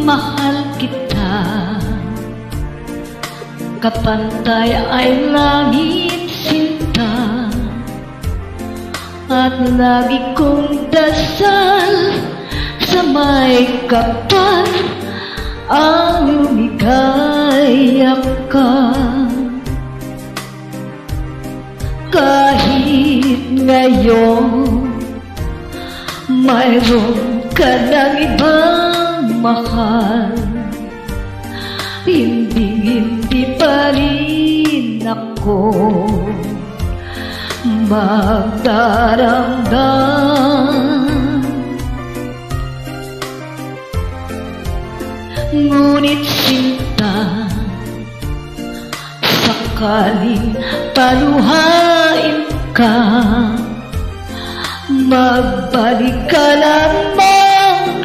mahal kita. Kapantay ay langit sinta, at lagi kong dasal sa may kapal ang lumigaya ka. Kahit ngayon mayroon ka ng ibang mahal, hindi pa rin ako magdaramdam. Ngunit sinta, sakaling paluhain ka, magbalik ka lamang.